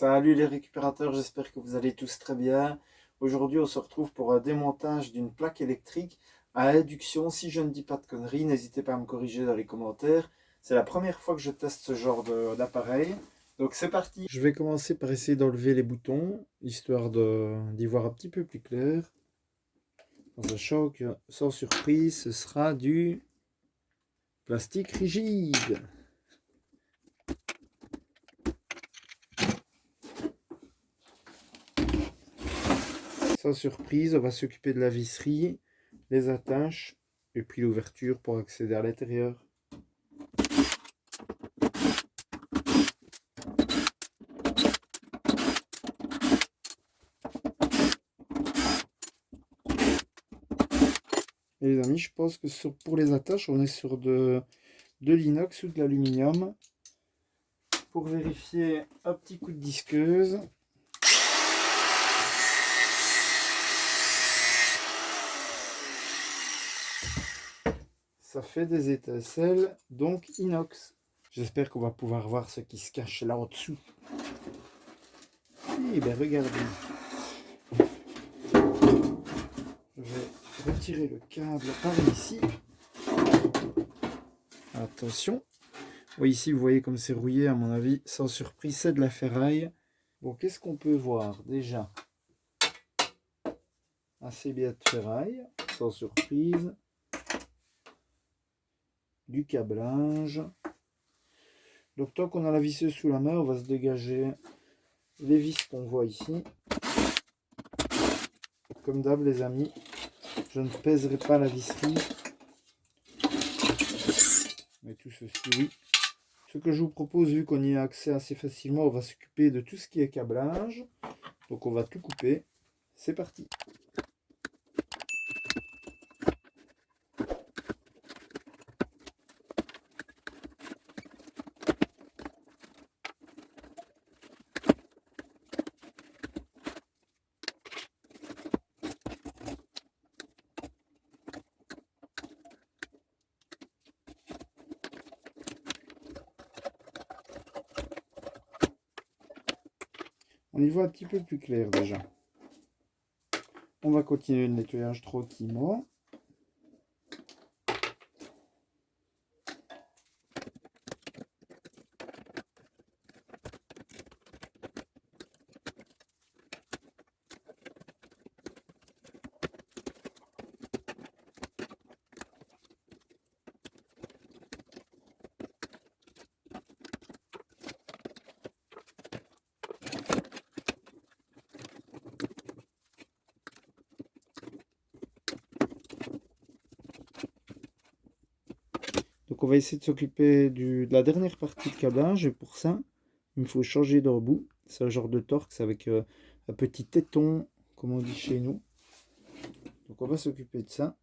Salut les récupérateurs, j'espère que vous allez tous très bien. Aujourd'hui, on se retrouve pour un démontage d'une plaque électrique à induction. Si je ne dis pas de conneries, n'hésitez pas à me corriger dans les commentaires. C'est la première fois que je teste ce genre d'appareil. Donc c'est parti. Je vais commencer par essayer d'enlever les boutons, histoire d'y voir un petit peu plus clair. Dans un choc, sans surprise, ce sera du plastique rigide. Sans surprise, on va s'occuper de la visserie, les attaches et puis l'ouverture pour accéder à l'intérieur. Et les amis, je pense que pour les attaches, on est sur de l'inox ou de l'aluminium. Pour vérifier, un petit coup de disqueuse. Ça fait des étincelles, donc inox. J'espère qu'on va pouvoir voir ce qui se cache là au-dessous. Eh bien, regardez. Je vais retirer le câble par ici. Attention. Oui, ici, vous voyez comme c'est rouillé, à mon avis, sans surprise, c'est de la ferraille. Bon, qu'est-ce qu'on peut voir déjà? Assez bien de ferraille, sans surprise. Du câblage. Donc, tant qu'on a la visseuse sous la main, on va se dégager les vis qu'on voit ici. Comme d'hab, les amis, je ne pèserai pas la visserie. Mais tout ceci, oui. Ce que je vous propose, vu qu'on y a accès assez facilement, on va s'occuper de tout ce qui est câblage. Donc on va tout couper. C'est parti. On y voit un petit peu plus clair déjà. On va continuer le nettoyage tranquillement. Donc on va essayer de s'occuper de la dernière partie de câblage. Et pour ça, il me faut changer de bout. C'est un genre de Torx avec un petit téton, comme on dit chez nous. Donc on va s'occuper de ça.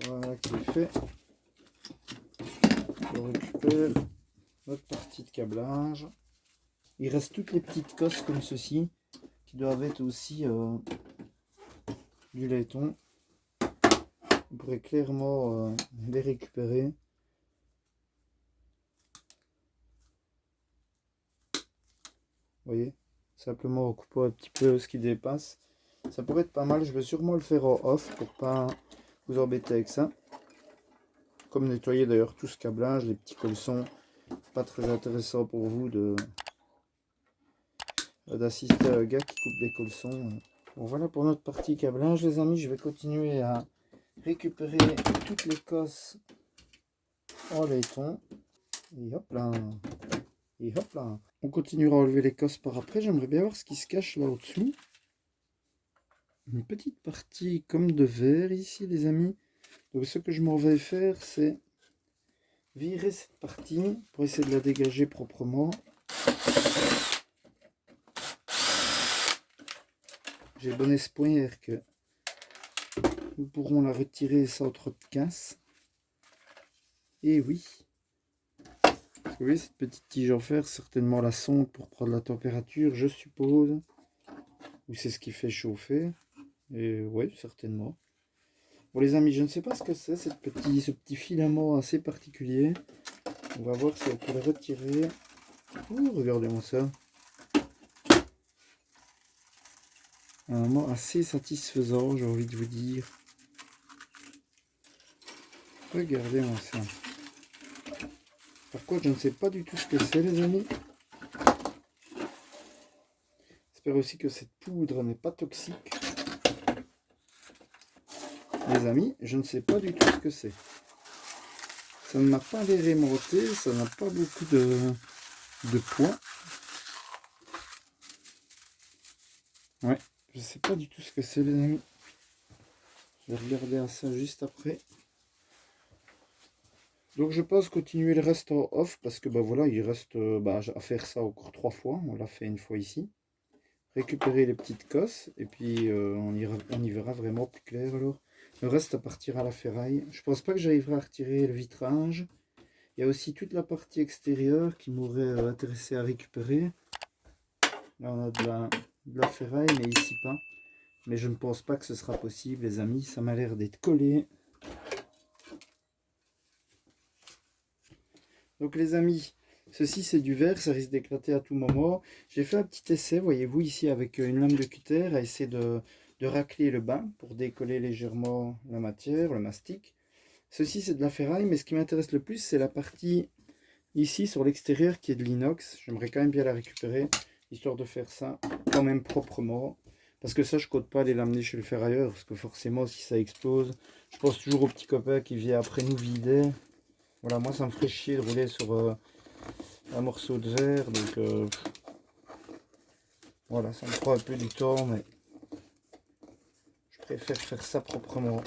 Voilà qui est fait. On récupère notre partie de câblage. Il reste toutes les petites cosses comme ceci, qui doivent être aussi du laiton. On pourrait clairement les récupérer. Vous voyez, simplement en coupant un petit peu ce qui dépasse. Ça pourrait être pas mal. Je vais sûrement le faire en off pour pas vous embêter avec ça. Comme nettoyer d'ailleurs tout ce câblage, les petits colsons. Pas très intéressant pour vous d'assister à un gars qui coupe des colsons. Bon, voilà pour notre partie câblage, les amis. Je vais continuer à récupérer toutes les cosses en laiton. Et hop là. Et hop là. On continuera à enlever les cosses par après. J'aimerais bien voir ce qui se cache là au-dessous. Une petite partie comme de verre ici, les amis. Donc ce que je m'en vais faire, c'est virer cette partie pour essayer de la dégager proprement. J'ai bon espoir que nous pourrons la retirer sans trop de casse. Et oui. Parce que oui, cette petite tige en fer, certainement la sonde pour prendre la température, je suppose. Ou c'est ce qui fait chauffer. Et oui, certainement. Bon les amis, je ne sais pas ce que c'est, ce petit filament assez particulier. On va voir si on peut le retirer. Ouh, regardez-moi ça. Un moment assez satisfaisant, j'ai envie de vous dire. Regardez-moi ça. Par contre, je ne sais pas du tout ce que c'est, les amis. J'espère aussi que cette poudre n'est pas toxique. Les amis, je ne sais pas du tout ce que c'est. Ça ne m'a pas l'air aimanté, ça n'a pas beaucoup de poids. Ouais, je ne sais pas du tout ce que c'est, les amis. Je vais regarder à ça juste après. Donc je pense continuer le reste en off parce que bah voilà, il reste à faire ça encore 3 fois. On l'a fait une fois ici. Récupérer les petites cosses et puis on y verra vraiment plus clair alors. Le reste à partir à la ferraille. Je pense pas que j'arriverai à retirer le vitrage. Il y a aussi toute la partie extérieure qui m'aurait intéressé à récupérer. Là on a de la ferraille mais ici pas. Mais je ne pense pas que ce sera possible les amis. Ça m'a l'air d'être collé. Donc les amis, ceci c'est du verre, ça risque d'éclater à tout moment. J'ai fait un petit essai, voyez-vous ici avec une lame de cutter, à essayer de racler le bas pour décoller légèrement la matière, le mastic. Ceci c'est de la ferraille, mais ce qui m'intéresse le plus c'est la partie ici sur l'extérieur qui est de l'inox. J'aimerais quand même bien la récupérer, histoire de faire ça quand même proprement. Parce que ça je ne compte pas aller l'amener chez le ferrailleur, parce que forcément si ça explose, je pense toujours au petit copain qui vient après nous vider. Voilà, moi ça me ferait chier de rouler sur un morceau de verre, donc voilà, ça me prend un peu du temps, mais je préfère faire ça proprement.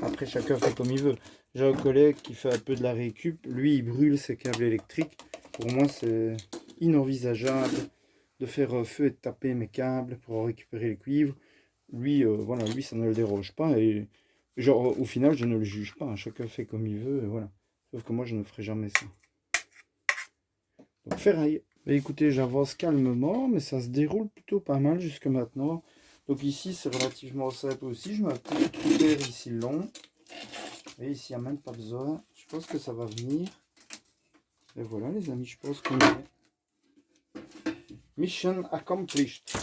Après, chacun fait comme il veut. J'ai un collègue qui fait un peu de la récup, lui il brûle ses câbles électriques. Pour moi, c'est inenvisageable de faire feu et de taper mes câbles pour récupérer le cuivre. Lui, voilà, lui ça ne le dérange pas et genre au final je ne le juge pas, hein. Chacun fait comme il veut, et voilà. Sauf que moi je ne ferai jamais ça. Donc ferraille. Et écoutez, j'avance calmement, mais ça se déroule plutôt pas mal jusque maintenant. Donc ici c'est relativement simple aussi. Je mets un petit critère ici long. Et ici il n'y a même pas besoin. Je pense que ça va venir. Et voilà les amis, je pense qu'on est mission accomplished.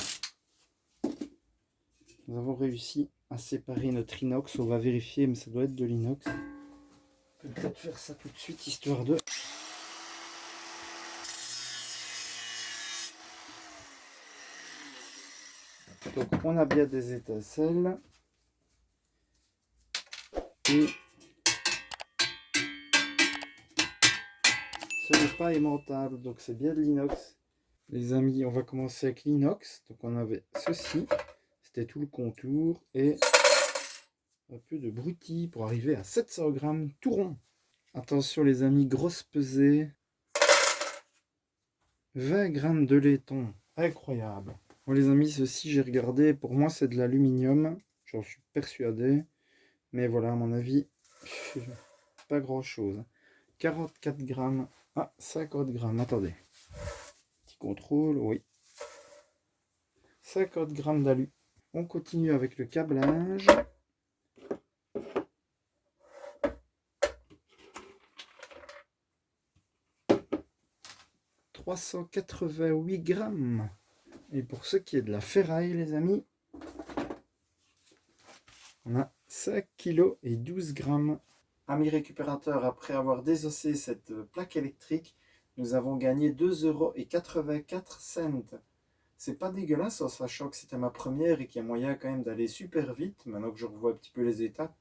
Nous avons réussi à séparer notre inox. On va vérifier, mais ça doit être de l'inox. Je vais peut-être faire ça tout de suite, histoire de... Donc on a bien des étincelles. Et ce n'est pas aimantable, donc c'est bien de l'inox. Les amis, on va commencer avec l'inox. Donc on avait ceci. C'était tout le contour. Et un peu de broutilles pour arriver à 700 grammes tout rond. Attention les amis, grosse pesée. 20 grammes de laiton. Incroyable. Bon les amis, ceci j'ai regardé. Pour moi c'est de l'aluminium. J'en suis persuadé. Mais voilà, à mon avis, pas grand chose. 44 grammes. Ah, 50 grammes. Attendez. Petit contrôle, oui. 50 grammes d'alu. On continue avec le câblage. « 388 grammes. Et pour ce qui est de la ferraille, les amis, on a 5 kg et 12 grammes. Amis récupérateurs, après avoir désossé cette plaque électrique, nous avons gagné 2,84 €. C'est pas dégueulasse, en sachant que c'était ma première et qu'il y a moyen quand même d'aller super vite. Maintenant que je revois un petit peu les étapes,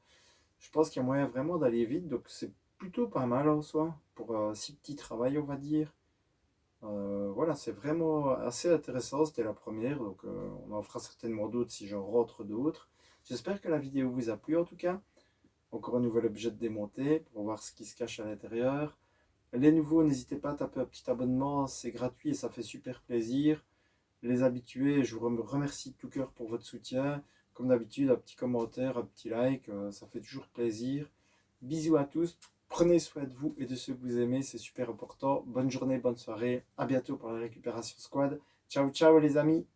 je pense qu'il y a moyen vraiment d'aller vite. Donc c'est plutôt pas mal en soi, pour si petit travail on va dire. Voilà, c'est vraiment assez intéressant, c'était la première. Donc on en fera certainement d'autres si j'en rentre d'autres. J'espère que la vidéo vous a plu en tout cas. Encore un nouvel objet de démonter pour voir ce qui se cache à l'intérieur. Les nouveaux, n'hésitez pas à taper un petit abonnement, c'est gratuit et ça fait super plaisir. Les habitués, je vous remercie de tout cœur pour votre soutien. Comme d'habitude, un petit commentaire, un petit like, ça fait toujours plaisir. Bisous à tous, prenez soin de vous et de ceux que vous aimez, c'est super important. Bonne journée, bonne soirée, à bientôt pour la récupération squad. Ciao ciao les amis.